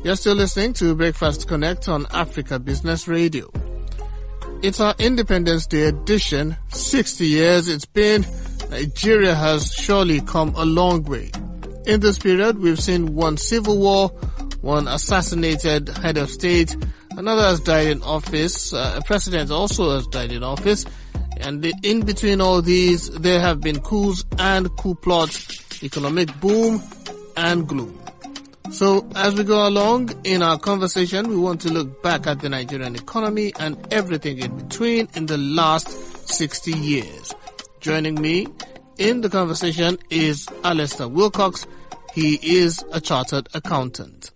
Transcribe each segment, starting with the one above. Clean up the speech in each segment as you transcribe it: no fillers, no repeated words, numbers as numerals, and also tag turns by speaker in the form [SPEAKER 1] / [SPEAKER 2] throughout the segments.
[SPEAKER 1] You're still listening to Breakfast Connect on Africa Business Radio. It's our Independence Day edition. 60 years it's been. Nigeria has surely come a long way. In this period, we've seen one civil war, one assassinated head of state, another has died in office, a president also has died in office, and in between all these, there have been coups and coup plots, economic boom and gloom. So as we go along in our conversation, we want to look back at the Nigerian economy and everything in between in the last 60 years. Joining me in the conversation is Alesta Wilcox. He is a chartered accountant.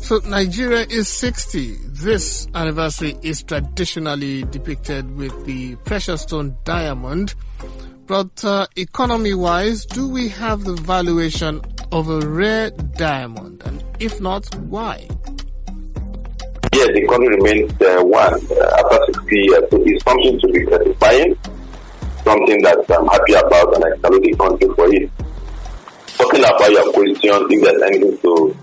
[SPEAKER 1] So Nigeria is 60. This anniversary is traditionally depicted with the precious stone diamond. But economy-wise, do we have the valuation of a rare diamond? And if not, why?
[SPEAKER 2] Yes, the economy remains one after 60 years. So it's something to be gratifying, something that I'm happy about, and I salute the country for it. Talking about your question, if there's anything to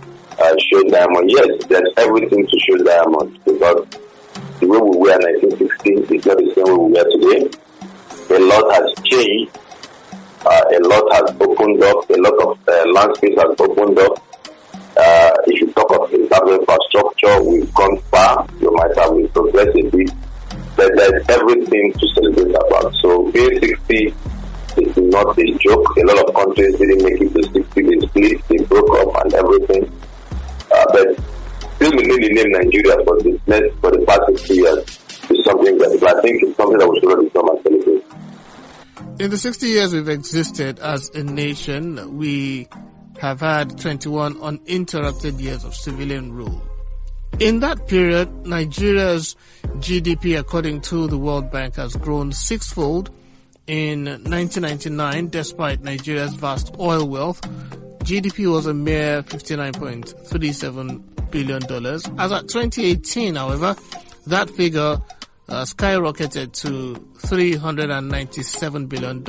[SPEAKER 2] show diamond, yes, there's everything to show diamond, because the way we were in 1960 is not the same way we were today. A lot has changed, a lot has opened up, a lot of land space has opened up. If you talk of infrastructure, we've gone far. You might have progressed a bit, but there's everything to celebrate about. So being 60 is not a joke. A lot of countries didn't make it to 60, they split, they broke up and everything. But still within the name Nigeria for the past 60 years is something that I think is something that we should already come and celebrate.
[SPEAKER 1] In the 60 years we've existed as a nation, we have had 21 uninterrupted years of civilian rule. In that period, Nigeria's GDP, according to the World Bank, has grown sixfold. In 1999, despite Nigeria's vast oil wealth, GDP was a mere $59.37 billion. As at 2018, however, that figure skyrocketed to $397 billion,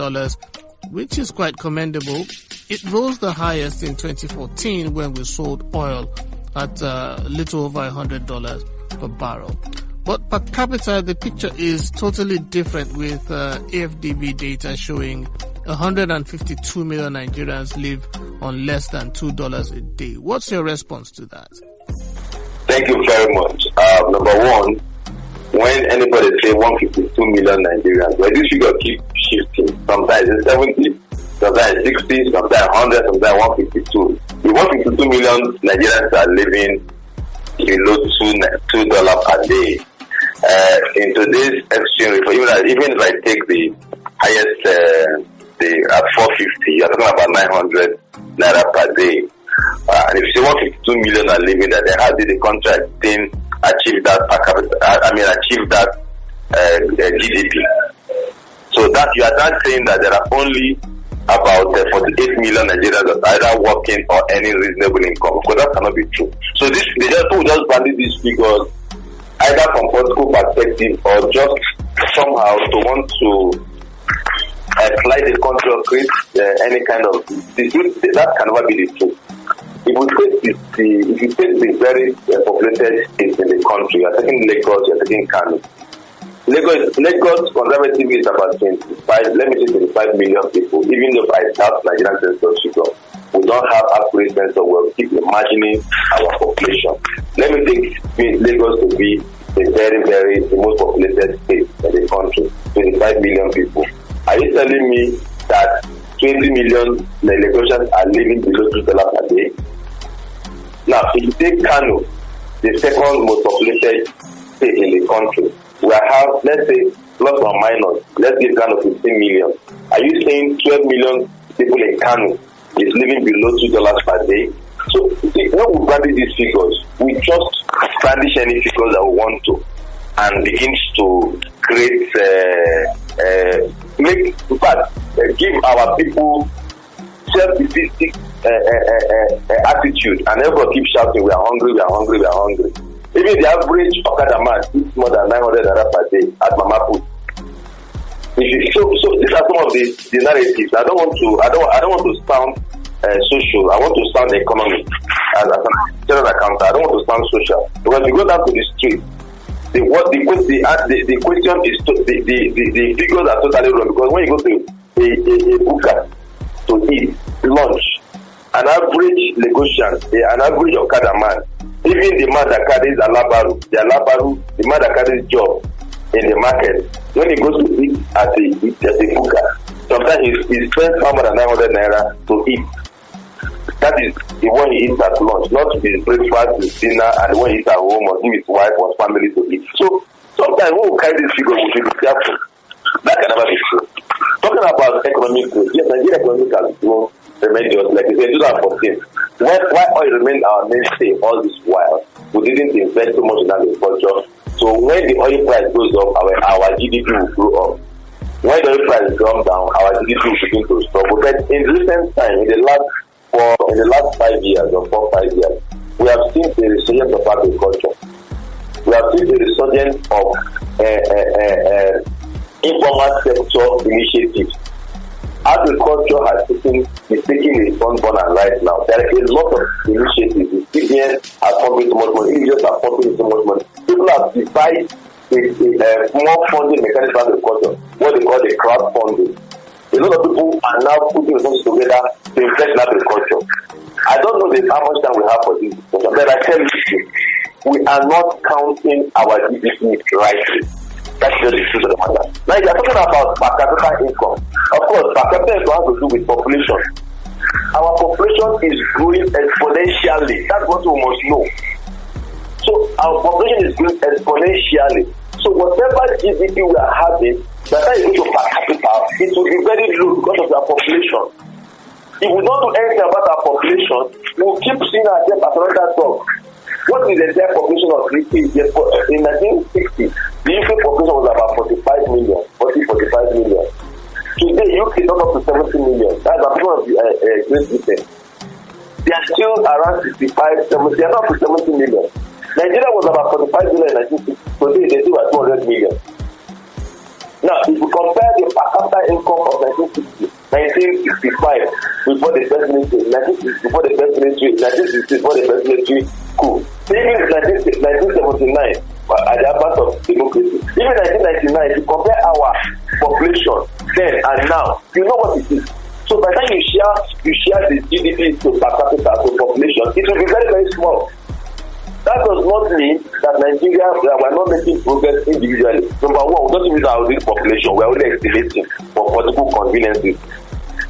[SPEAKER 1] which is quite commendable. It rose the highest in 2014 when we sold oil at a little over $100 per barrel. But per capita, the picture is totally different, with AFDB data showing 152 million Nigerians live on less than $2 a day. What's your response to that?
[SPEAKER 2] Thank you very much. Number one, when anybody say 152 million Nigerians, well, this figure keep shifting. Sometimes it's 70, sometimes 60, sometimes 100, sometimes 152. The 152 million Nigerians are living below $2 per day. In today's exchange rate, even if I take the highest, at 450, you're talking about 900 naira per day. And if you say 152 million are living there, then how did the contract team achieve that per capita? Achieve that GDP? So that you are not saying that there are only about 48 million Nigerians that are either working or any reasonable income. Because that cannot be true. So they just banded these figures either from political perspective or just somehow to want to apply the country or create any kind of that can never be the truth. If you take the very populated states in the country, you're taking Lagos, you're taking Kano. Lagos conservatively is about 25 million people. Even though I doubt Nigerian census figure, we don't have accurate census. We'll keep imagining our population. Let me take Lagos to be the most populated state in the country, 25 million people. Are you telling me that 20 million Lagosians are living below $2 per day? Now, if you take Kano, the second most populated state in the country, we have, let's say, plus or minus, let's give Kano 15 million. Are you saying 12 million people in Kano is living below $2 per day? So when we brandish these figures, we just brandish any figures that we want to, and begins to create, give our people self-defeating attitude, and everyone keeps shouting, "We are hungry, we are hungry, we are hungry." Even the average Okada man eats more than 900 naira per day at Mama Put. So these are some of the narratives. I don't want to sound social. I want to sound economic as a general accountant. I don't want to sound social, because if you go down to the street, the question is the figures are totally wrong, because when you go to a buka to eat lunch, an average Lagosian, an average Okada man, even the man that carries the man that carries job in the market, when he goes to eat at the buka, sometimes he spends 900 naira to eat. That is the one he eats at lunch, not his breakfast, his dinner, and when he eats at home or give his wife or family to eat. So sometimes when we carry this figure, we should be careful. That can never be true. Talking about economic growth, yes, Nigeria economic has grown tremendously. Like I said, 2014. Why oil remained our mainstay all this while? We didn't invest so much in agriculture. So when the oil price goes up, our GDP will grow up. When the oil price comes down, our GDP will begin to struggle. But in recent time, in the last 5 years or 4-5 years, we have seen the resurgence of agriculture. We have seen the resurgence of informal sector initiatives. Agriculture is taking a front burner right now. There are a lot of initiatives. The CBN are pumping so much money. Indians are pumping so much money. People have devised a more funding mechanism for agriculture, what they call the crowdfunding. A lot of people are now putting resources together to invest in agriculture. I don't know how much time we have for this, but I tell you, we are not counting our GDP rightly. That's just the truth of the matter. Now, if you are talking about per capita income, of course, per capita income has to do with population. Our population is growing exponentially. That's what we must know. So, our population is growing exponentially. So, whatever GDP we are having, by the time you go to per capita, it will be very low because of our population. If we don't do anything about our population, we will keep seeing ourselves as another dog. What is the entire population of UK? In 1960, the UK population was about 45 million. Today, UK is not up to 70 million. That's a part of Great Britain. They are still around 65, 70. They are not up to 70 million. Nigeria was about 45 million in 1960. Today, they still at 200 million. Now, if you compare the per capita income of 1960, 1965 before the first military, 1960 before the first military, 1960 before the first military coup, even 1979 at the advance of democracy, even 1999, if you compare our population then and now, you know what it is. So by the time you share the GDP to per capita to population, it will be very, very small. That does not mean that Nigeria, we are not making progress individually. Number one, we don't use our real population. We are only estimating for political conveniences.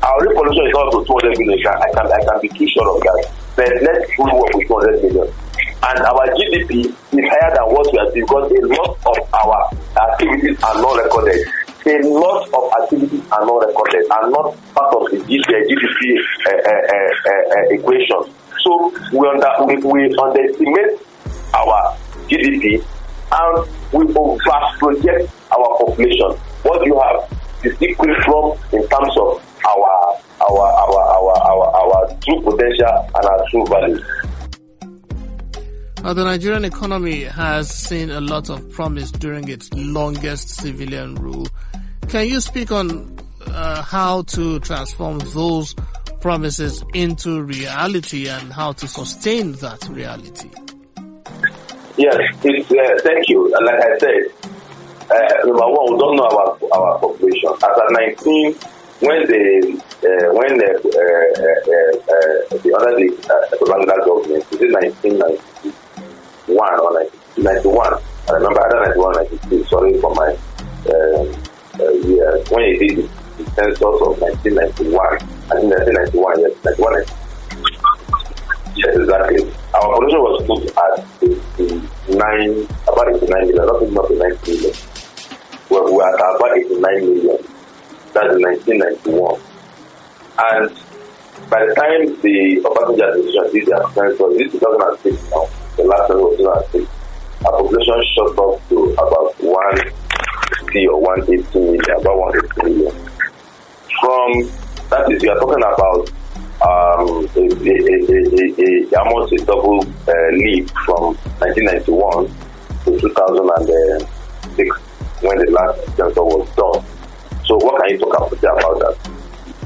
[SPEAKER 2] Our real population is also 200 million. I can be too sure of that. But let's work with 200 million. And our GDP is higher than what we are seeing, because a lot of our activities are not recorded. A lot of activities are not recorded, are not part of the GDP equation. So we underestimate our GDP and we over-project our population. What you have is equal from in terms of our true potential and our true value.
[SPEAKER 1] The Nigerian economy has seen a lot of promise during its longest civilian rule. Can you speak on how to transform those promises into reality and how to sustain that reality?
[SPEAKER 2] Yes, thank you. Like I said, number one, we don't know our population. As at 19, when the Bangladesh government, this is 1991 or 1991. I remember either 91 or 92. Sorry for my year. When he did the census of 1991, I think 1991, yes, 91. Yes, exactly. Our population was put at about 89 million, not even up to 90 million. We were at about 89 million. That's in 1991. And by the time the Obasanjo administration did their census, this is 2006 now, the last one was 2006, our population shot up to about 160 or 180 million, about 180 million. From, that is, you are talking about almost a double leap from 1991 to 2006 when the last census was done. So what can you talk about that?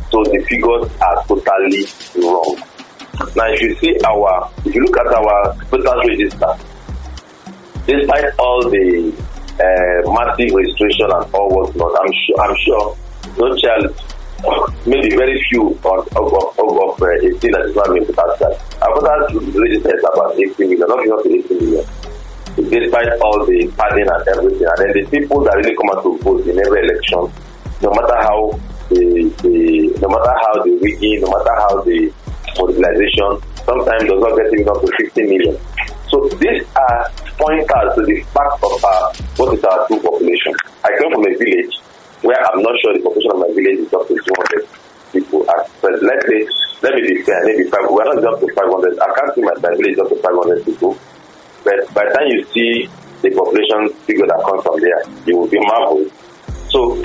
[SPEAKER 2] So the figures are totally wrong. Now if you look at our total register, despite all the massive registration and all whatnot, I'm sure no child, maybe very few of 18 that is not being put outside. Our total register is about 80 million, not even 80 million. Despite all the padding and everything, and then the people that really come out to vote in every election, no matter how the rigging, no matter how the mobilization, sometimes does not get even up to 50 million. So these are pointers to the fact of what is our true population. I come from a village where I'm not sure the population of my village is up to 200 people. But let me be fair, maybe we're not up to 500. I can't see my village up to 500 people. But by the time you see the population figure that comes from there, you will be marveled. So,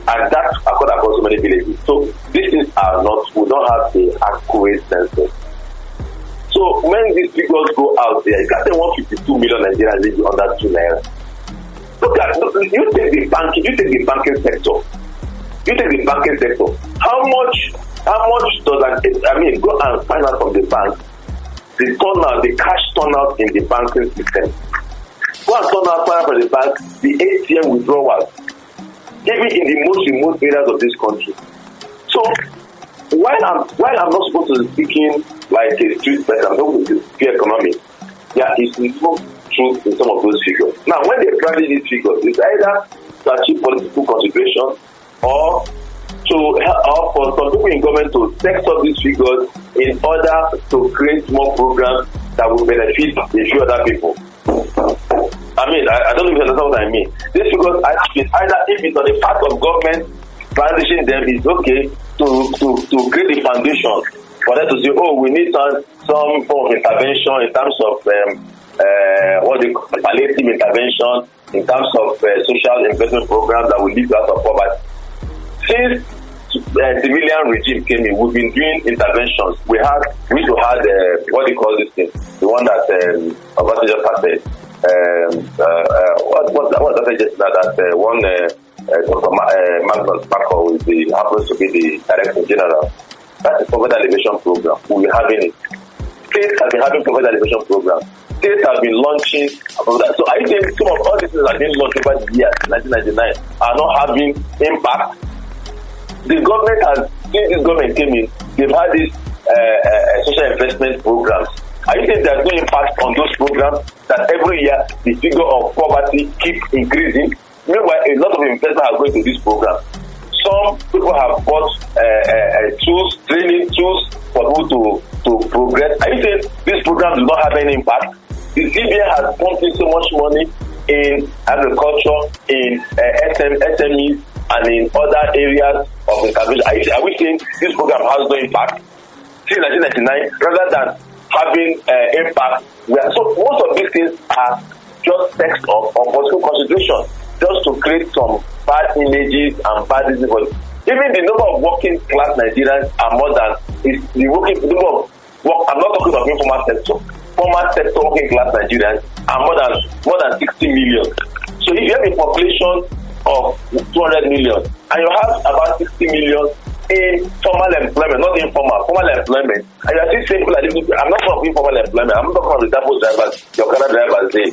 [SPEAKER 2] and that across so many villages. So these things are not, we don't have the accurate census. So when these figures go out there, you can't say 152 million Nigerians live under 2 naira. Look at, you take the banking sector. How much does go and find out from the bank the cash turnout in the banking system. Go and turn out from the bank the ATM withdrawals, even in the most remote areas of this country. So while I'm not supposed to be speaking like a street person, I'm not going to speak economics. There is no truth in some of those figures. Now, when they brand these figures, it's either to achieve political consideration or for some people in government to text up these figures in order to create more programs that will benefit a few other people. I don't know if you understand what I mean. These figures are either, if it's on the part of government brandishing them, it's okay to create the foundation for them to say, we need some form of intervention in terms of palliative intervention, in terms of social investment programs that will lead to out of poverty. Since civilian regime came in, we've been doing interventions. We used to have what do you call this thing? The one that Obasanjo started. What that just that one Dr. Magnus Paco happens to be the Director General. That's the poverty alleviation program. We'll be having it. States have been having poverty alleviation program. States have been launching. So I think some of all these things have been launched over the years, 1999, are not having impact. The government has, since this government came in, they've had these social investment programs. I think there's no impact on those programs that every year the figure of poverty keeps increasing. Meanwhile, a lot of investors are going to this program. Some people have bought training tools for people to progress. I think these programs do not have any impact. The CBN has pumped in so much money in agriculture, in SMEs, and in other areas of intervention. Are we saying this program has no impact? Since 1999, rather than having impact, so most of these things are just text of political consideration, just to create some bad images and bad disease. Even the number of working class Nigerians are more than I'm not talking about informal sector. Formal sector working class Nigerians are more than 60 million. So if you have a population of 200 million and you have about 60 million in formal employment, not informal, formal employment, and you are still saying people are living. I'm not talking informal employment. I'm not talking about the type of drivers, your car drivers, the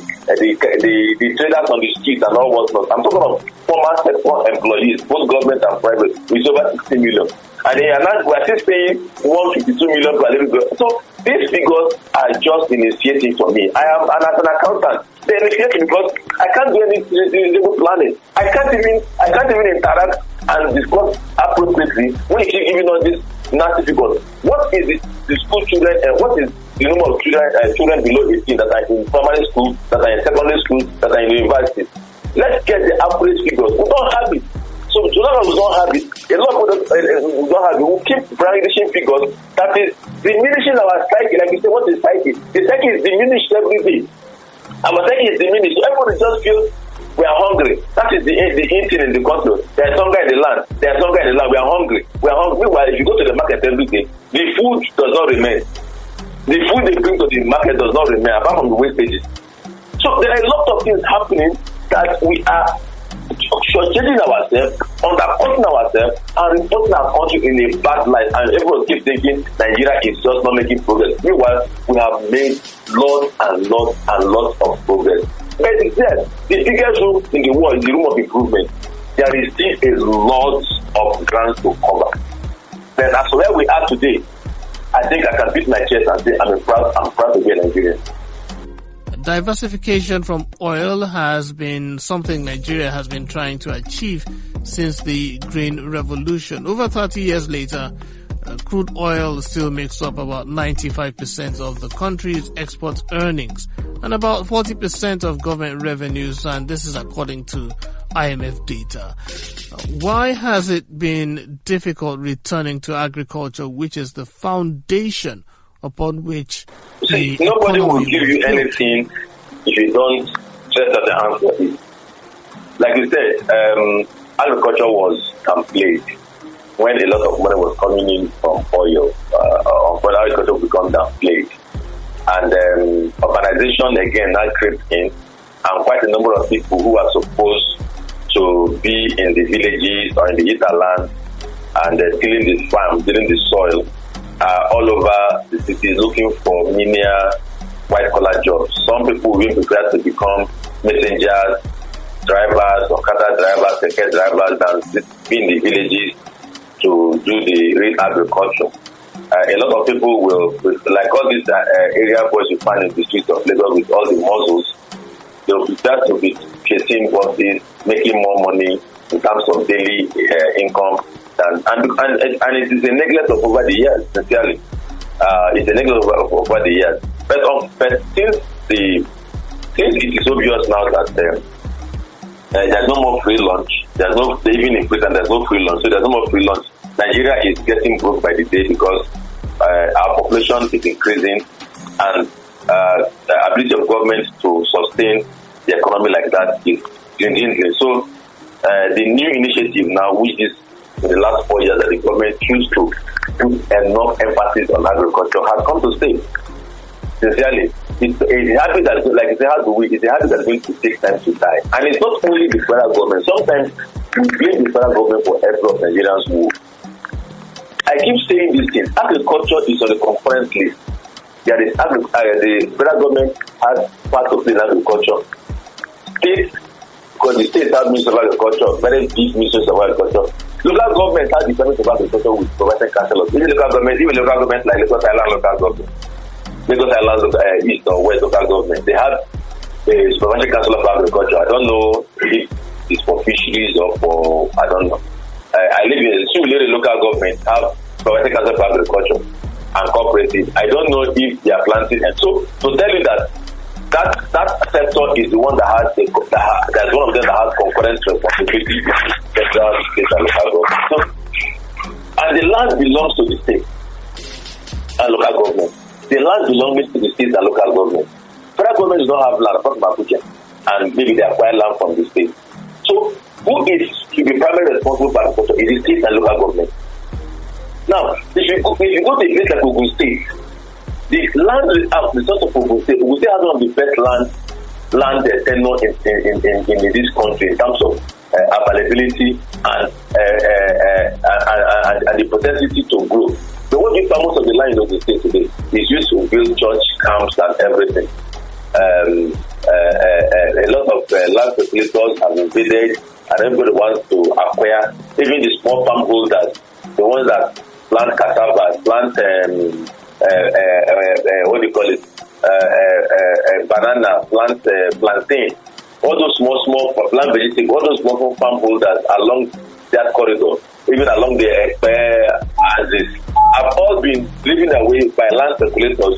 [SPEAKER 2] traders on the street and all whatnot. I'm talking about formal sector employees, both government and private, which is over 60 million. And then we are still saying 152 million per living. So these figures are just initiating for me. I am as an accountant. They're initiating because I can't do any legal planning. I can't even interact and discuss appropriately when you keep giving us this nasty figures. What is the school children and what is the number of children below 18 that are in primary school, that are in secondary school, that are in university? Let's get the average figures. We don't have it. So a lot of us don't have it. A lot of us don't have it. We keep brandishing figures that is diminishing our psyche. Like you say, what is psyche? The psyche is diminished every day. Our psyche is diminished. So everybody just feels we are hungry. That is the eating in the country. There is hunger in the land. There is hunger in the land. We are hungry. We are hungry. While if you go to the market every day, the food does not remain. The food they bring to the market does not remain, apart from the wastages. So there are a lot of things happening that we are changing ourselves, undercutting ourselves, and reporting our country in a bad light. And everyone keeps thinking Nigeria is just not making progress. Meanwhile, we have made lots and lots and lots of progress. But yes, the biggest room in the world is the room of improvement. There is still a lot of ground to cover. Then as where we are today, I think I can beat my chest and say I'm proud to be a Nigerian.
[SPEAKER 1] Diversification from oil has been something Nigeria has been trying to achieve since the Green Revolution. Over 30 years later, crude oil still makes up about 95% of the country's export earnings and about 40% of government revenues, and this is according to IMF data. Why has it been difficult returning to agriculture, which is the foundation upon which
[SPEAKER 2] nobody will give you anything if you don't stress that the answer is? Like you said, agriculture was downplayed when a lot of money was coming in from oil. When agriculture became downplayed, and urbanization again now crept in, and quite a number of people who are supposed to be in the villages or in the hinterland and tilling the farm, tilling the soil, all over the cities looking for menial white-collar jobs. Some people will be prepared to become messengers, drivers, Okada drivers, keke drivers, and be in the villages to do the real agriculture. A lot of people will, like all these area boys you find in the streets of Lagos with all the muscles, they'll prepare to be chasing buses, making more money in terms of daily income. And it is a neglect of over the years, sincerely. It's a neglect of over the years. But since it is obvious now that there's no more free lunch, even in Britain there's no free lunch, so there's no more free lunch. Nigeria is getting broke by the day because our population is increasing, and the ability of government to sustain the economy like that is dwindling. So the new initiative now, which is in the last 4 years that the government choose to put enough emphasis on agriculture, has come to stay. Sincerely, it's a habit that, like it's a habit that's going to take time to die. And it's not only the federal government. Sometimes we blame the federal government for every of Nigerians' war. I keep saying this thing. Agriculture is on the conference list. There is the federal government has part of the agriculture. States, because the states have ministers of agriculture, very big ministers of agriculture. Local government has departments of agriculture with provincial councillors. Even local governments like Lagos Island local government, Lagos Island East or West local government, they have a provincial council of agriculture. I don't know if it's for fisheries or for, I don't know. I live in Surulere local government, have provincial council of agriculture and cooperative. I don't know if they are planting. And so to tell you that sector is the one that has that's one of them that has concurrent responsibility, federal, state, and local government. So, and the land belongs to the state and local government. The land belongs to the state and local government. Federal government does not have land apart from Abuja, and maybe they acquire land from the state. So, who is to be primarily responsible for agriculture is the state and local government. Now, if you go to a place like Ogun State, the land the source of Ogun State has one of the best land tenure in this country in terms of availability and the potentiality to grow. So what you found most of the land in Ogun State today is used to build church camps and everything. A lot of land speculators have invaded, and everybody wants to acquire, even the small farm holders, the ones that plant cassava, plant what do you call it, banana, plant plantain, all those small plant vegetables, all those small farm holders along that corridor, even along the axis, have all been driven away by land speculators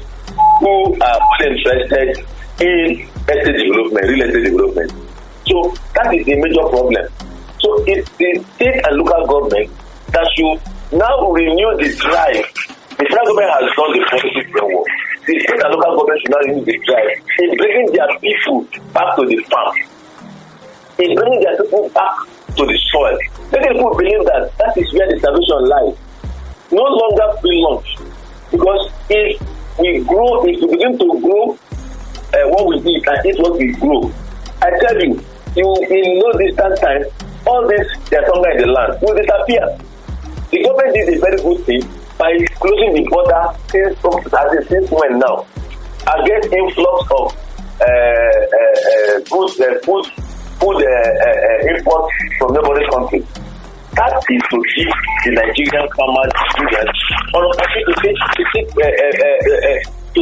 [SPEAKER 2] who are only interested in real estate development. So that is the major problem. So So it's the state and local government that should now renew the drive. The federal government has done the policy framework. The state and local government should now renew the drive in bringing their people back to the farm, in bringing their people back to the soil. Many people believe that is where the salvation lies. No longer free lunch, because if we begin to grow what we eat and eat what we grow, I tell you, in no distant time, all this there's hunger in the land will disappear. The government did a very good thing by closing the border since when now, against influx of food imports from neighboring countries. That is to give the Nigerian farmers students an opportunity to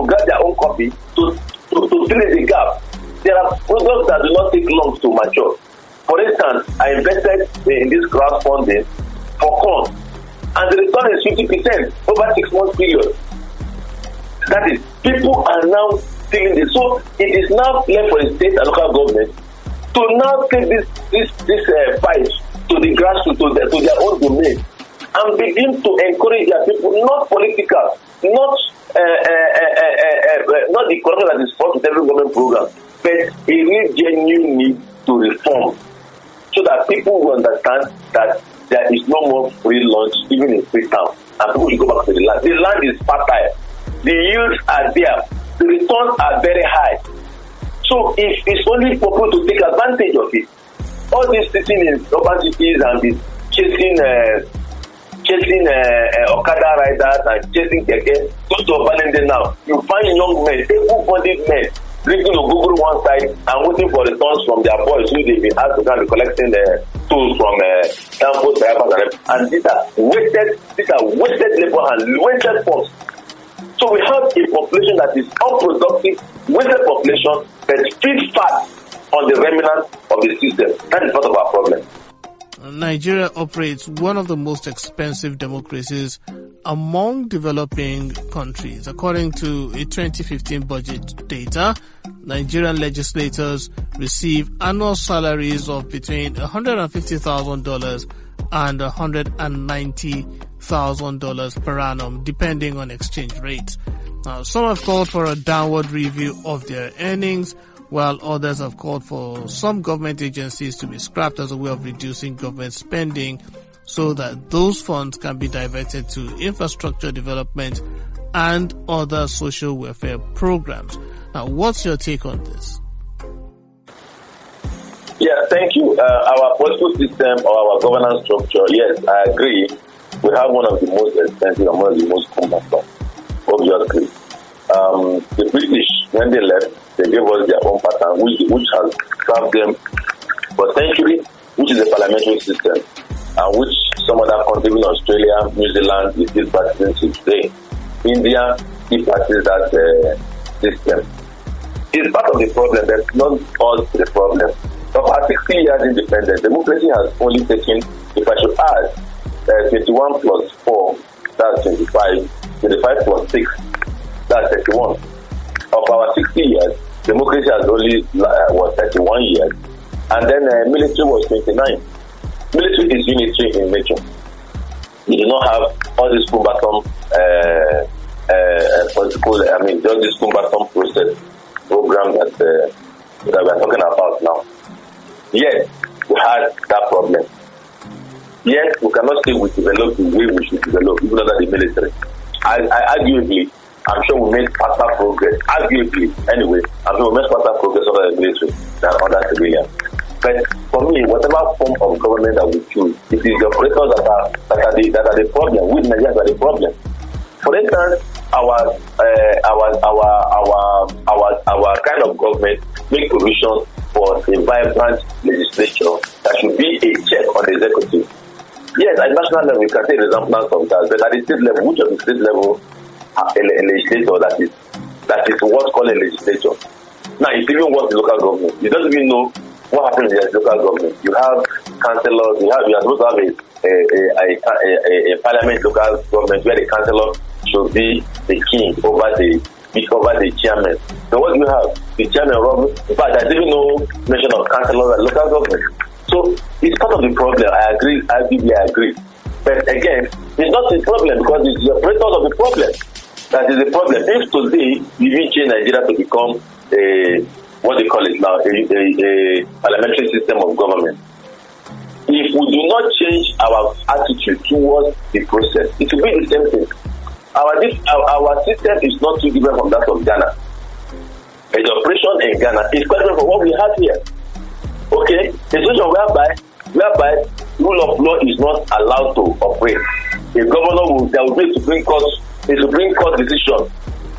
[SPEAKER 2] get their own copy to fill in the gap. There are products that do not take long to mature. For instance, I invested in this crowdfunding for corn, and the return is 50% over 6 months period. That is, people are now feeling this. So it is now left for the state and local government to now take this fight to the grassroots, to their own domain, and begin to encourage their people, not political, not the corruption that is fought with every government program, but a real genuine need to reform, so that people will understand that there is no more free lunch even in Freetown, and people will go back to the land. The land is fertile, the yields are there, the returns are very high. So if it's only for people to take advantage of it, all this sitting in urban cities and be chasing Okada riders and chasing keke, go to Obalende now, you find young men, able-bodied men, drinking to Google one side and waiting for returns from their boys who they've been asked to be collecting the tools from Campos, and these are wasted labor and wasted funds. So we have a population that is unproductive, wasted population, that feeds fat on the remnants of the system. That is part of our problem.
[SPEAKER 1] Nigeria operates one of the most expensive democracies among developing countries. According to a 2015 budget data, Nigerian legislators receive annual salaries of between $150,000 and $190,000 per annum, depending on exchange rates. Now, some have called for a downward review of their earnings, while others have called for some government agencies to be scrapped as a way of reducing government spending so that those funds can be diverted to infrastructure development and other social welfare programs. Now, what's your take on this?
[SPEAKER 2] Yeah, thank you. Our political system or our governance structure, yes, I agree. We have one of the most expensive and one of the most cumbersome, obviously. The British, when they left, they gave us their own pattern, which has served them for centuries, which is a parliamentary system, and which some other countries in Australia, New Zealand, is still practicing today. India still practices that system. It's part of the problem, but not all the problem. Of our 60 years independence, democracy has only taken, if I should add, 21 plus 4, that's 25, 25 plus 6, that's 31. Of our 60 years, democracy has only was 31 years, and then military was 29. Military is unitary in nature. We do not have all this cumbersome just this cumbersome process program that we are talking about now. Yes, we had that problem. Yes, we cannot say we develop the way we should develop, even under the military. Arguably, I'm sure we made faster progress. Arguably, anyway, I'm sure we made faster progress under the military than under civilians. But for me, whatever form of government that we choose, it is the operators that are the problem. We Nigerians are the problem. For instance, our kind of government make provision for a vibrant legislature that should be a check on the executive. Yes, at national level, we can take resemblance of that, but at the state level, which of the state level a legislator that is what's called a legislature. Now, it's even worse in local government. You don't even know what happens in the local government. You have councillors, you are supposed to have a parliament local government where the councillor should be the king over the over the chairman. So what do you have? The chairman, in fact, there's even no mention of councillors and local government. So it's part of the problem. I agree. I agree. But again, it's not the problem because it's the operators of the problem. That is the problem. If today we even change Nigeria to become what they call it now, a parliamentary system of government, if we do not change our attitude towards the process, it will be the same thing. Our system is not too different from that of Ghana. The operation in Ghana is quite different from what we have here. Okay, a situation whereby rule of law is not allowed to operate. A governor there will be a Supreme Court decision,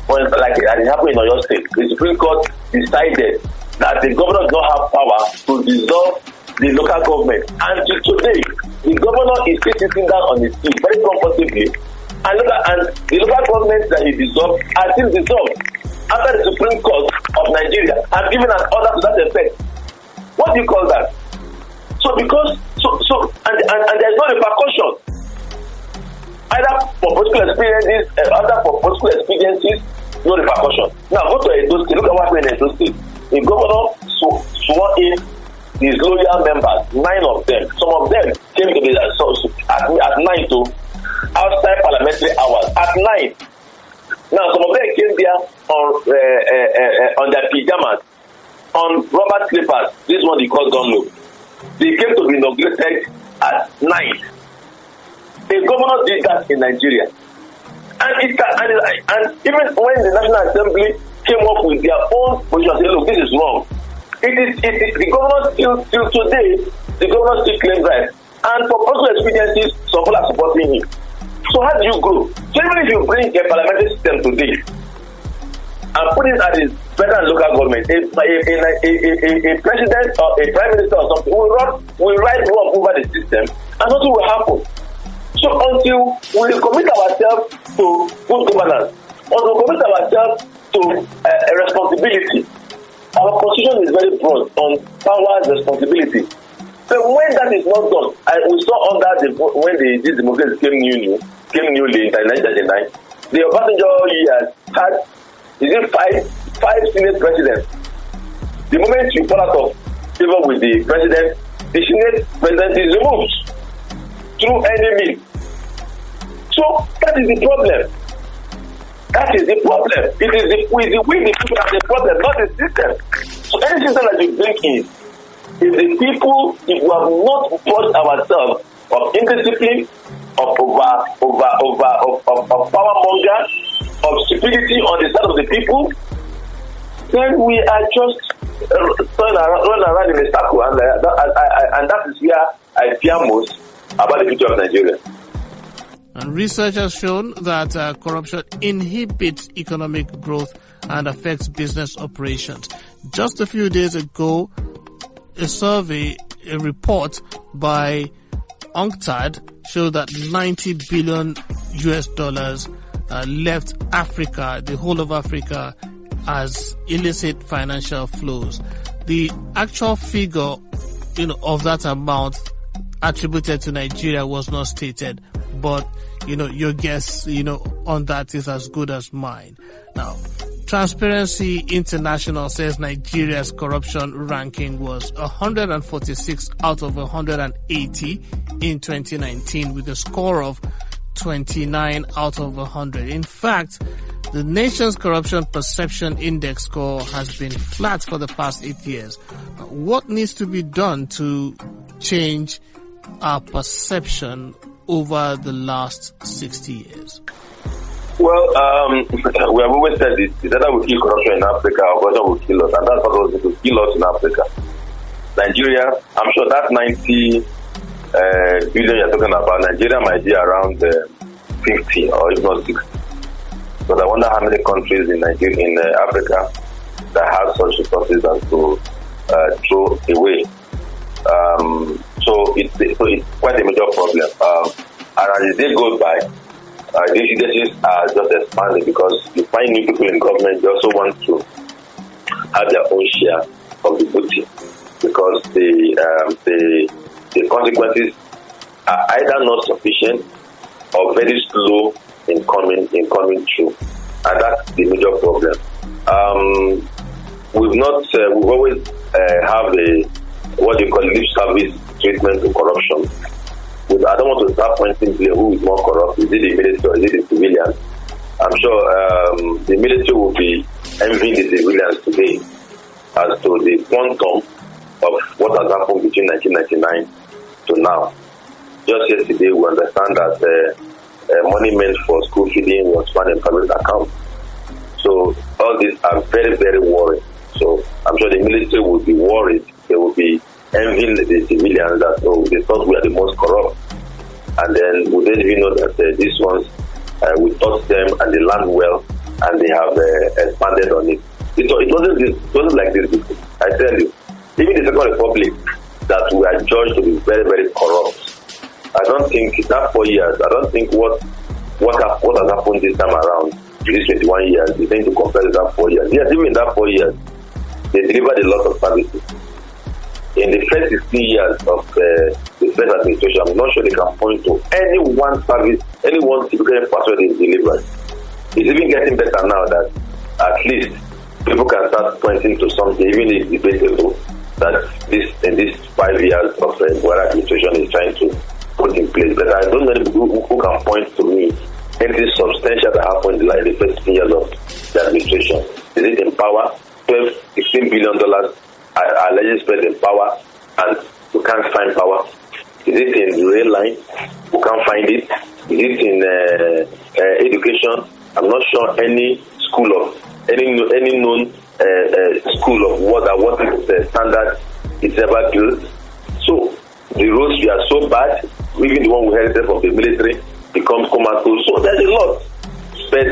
[SPEAKER 2] like it happened in Oyo State. The Supreme Court decided that the governor does not have power to dissolve the local government. And today, the governor is still sitting down on his seat very comfortably. And the local government that he dissolved are still dissolved after the Supreme Court of Nigeria has given an order to that effect. What do you call that? And there's no repercussion either for political experiences, no repercussion. Now go to Edo State. Look at what happened in Edo State. The governor swore in his loyal members, 9 of them. Some of them came to the at 9 to outside parliamentary hours at 9. Now some of them came there on their pajamas, on rubber slippers. This one they call Dunlop. They came to be inaugurated at 9. A governor did that in Nigeria, and even when the National Assembly came up with their own position, say, look, this is wrong. It is the governor still today. The governor still claims that, and for personal experiences, some people are supporting him. So how do you grow? So even if you bring a parliamentary system today and put it at the federal and local government, a president or a prime minister or something will ride over the system, and nothing will happen. So until we commit ourselves to good governance, until we commit ourselves to responsibility, our position is very broad on power's responsibility. So when that is not done, we saw when the democracy came newly in 1939, the Obasanjo years had five Senate presidents. The moment you fall out of favor with the president, the Senate president is removed through any means. So that is the problem. That is the problem. It is the we the people are the problem, not the system. So any system that you bring in, if the people, if we have not purged ourselves of indiscipline, of power monger, of stupidity on the side of the people, then we are just run around in a circle, and that is where I fear most about the future of Nigeria.
[SPEAKER 1] And research has shown that corruption inhibits economic growth and affects business operations. Just a few days ago, a report by UNCTAD showed that $90 billion left Africa, the whole of Africa, as illicit financial flows. The actual figure, of that amount attributed to Nigeria was not stated, but your guess, on that is as good as mine. Now, Transparency International says Nigeria's corruption ranking was 146 out of 180 in 2019 with a score of 29 out of 100. In fact, the nation's corruption perception index score has been flat for the past 8 years. What needs to be done to change our perception over the last 60 years?
[SPEAKER 2] Well, we have always said this: either we kill corruption in Africa or corruption will kill us, and that's what was to kill us in Africa. Nigeria, I'm sure that 90 billion you're talking about, Nigeria might be around 50 or if not 60. But I wonder how many countries in Africa that have such resources as to throw away. So it's quite a major problem. And as the day goes by, these agencies are just expanding because you find new people in government. They also want to have their own share of the booty because the consequences are either not sufficient or very slow in coming through. and that's the major problem. We've always have what you call lip service treatment to corruption. I don't want to start pointing to who is more corrupt. Is it the military or is it the civilians? I'm sure the military will be envying the civilians today as to the quantum of what has happened between 1999 to now. Just yesterday, we understand that money meant for school feeding was found in private accounts. So all these are very, very worrying. So I'm sure the military will be worried. They will be envying the civilians that they thought we are the most corrupt. And then we didn't even know that these ones, we taught them and they learned well and they have expanded on it. It wasn't like this before. I tell you, even the Second Republic that we are judged to be very, very corrupt. I don't think that 4 years, I don't think what has happened this time around, these 21 years, is going to compare to that 4 years. Yes, even in that 4 years, they delivered a lot of services. In the first 16 years of the first administration, I'm not sure they can point to any one service, any one typical password is delivered. It's even getting better now that at least people can start pointing to something, even if it's debatable, that in these 5 years of what administration is trying to put in place. But I don't know who can point to me anything substantial that happened in the first 16 years of the administration. Is it in power? $16 billion allegedly spent in power, and we can't find power. Is it in the rail line? We can't find it. Is it in education? I'm not sure any school of any known school of what is standard is ever built. So the roads are so bad. Even the one we inherited from the military becomes comatose. So there's a lot. But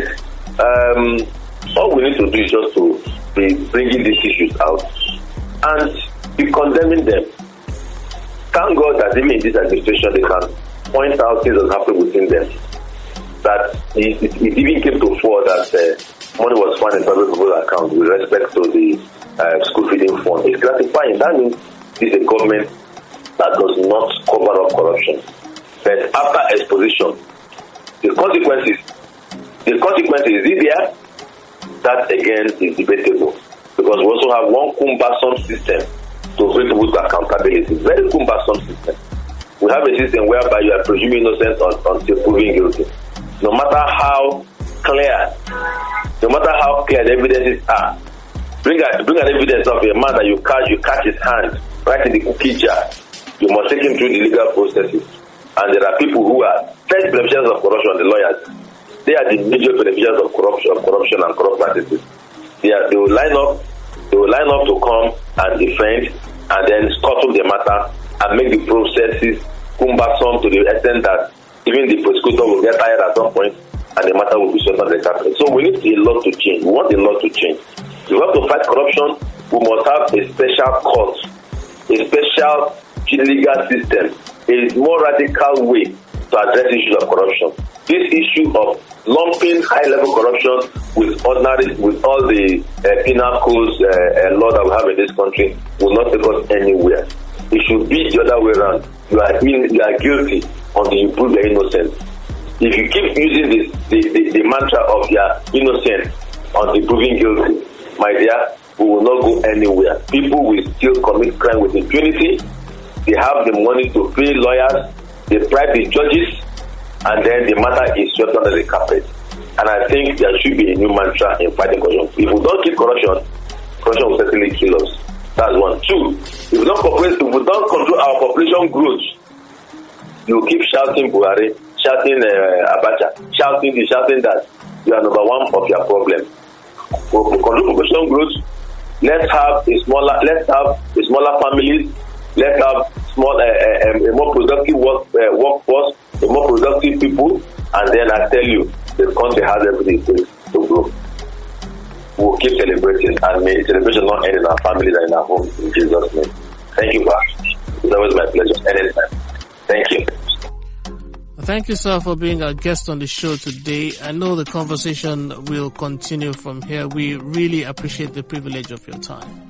[SPEAKER 2] all we need to do is just to be bringing these issues out and be condemning them. Thank God that even in this administration they can point out things that happen within them. That it even came to fore that money was found in private people's account with respect to the school feeding fund. It's gratifying. That means it's a government that does not cover up corruption. But after exposition, the consequences, is it there? That again is debatable. Because we also have one cumbersome system to bring people to accountability. Very cumbersome system. We have a system whereby you are presuming innocence until proven guilty. No matter how clear the evidences are. Bring an evidence of a man that you catch his hand right in the cookie jar. You must take him through the legal processes. And there are people who are first beneficiaries of corruption, the lawyers. They are the major beneficiaries of corruption and corrupt practices. They will line up to come and defend and then scuttle the matter and make the processes cumbersome to the extent that even the prosecutor will get tired at some point and the matter will be swept under the carpet. So we need a lot to change. We want a lot to change. If we have to fight corruption, we must have a special court, a special legal system, a more radical way to address issues of corruption. This issue of lumping high-level corruption with all the penal codes law that we have in this country will not take us anywhere. It should be the other way around. You are guilty until you prove you're innocent. If you keep using the mantra of you're innocent until proving guilty, my dear, we will not go anywhere. People will still commit crime with impunity. They have the money to pay lawyers, they bribe the judges, and then the matter is swept under the carpet. And I think there should be a new mantra in fighting corruption. If we don't kill corruption, corruption will certainly kill us. That's one. Two, if we don't control our population growth, you keep shouting Buhari, shouting Abacha, shouting this, shouting that. You are number one of your problem. We control population growth. Let's have smaller families. Let's have a more productive workforce, a more productive people, and then I tell you, the country has everything to grow. We'll keep celebrating, and may celebration not end in our families and in our homes, in Jesus' name. Thank you, Pastor. It's always my pleasure. Anytime. Thank you.
[SPEAKER 1] Thank you, sir, for being our guest on the show today. I know the conversation will continue from here. We really appreciate the privilege of your time.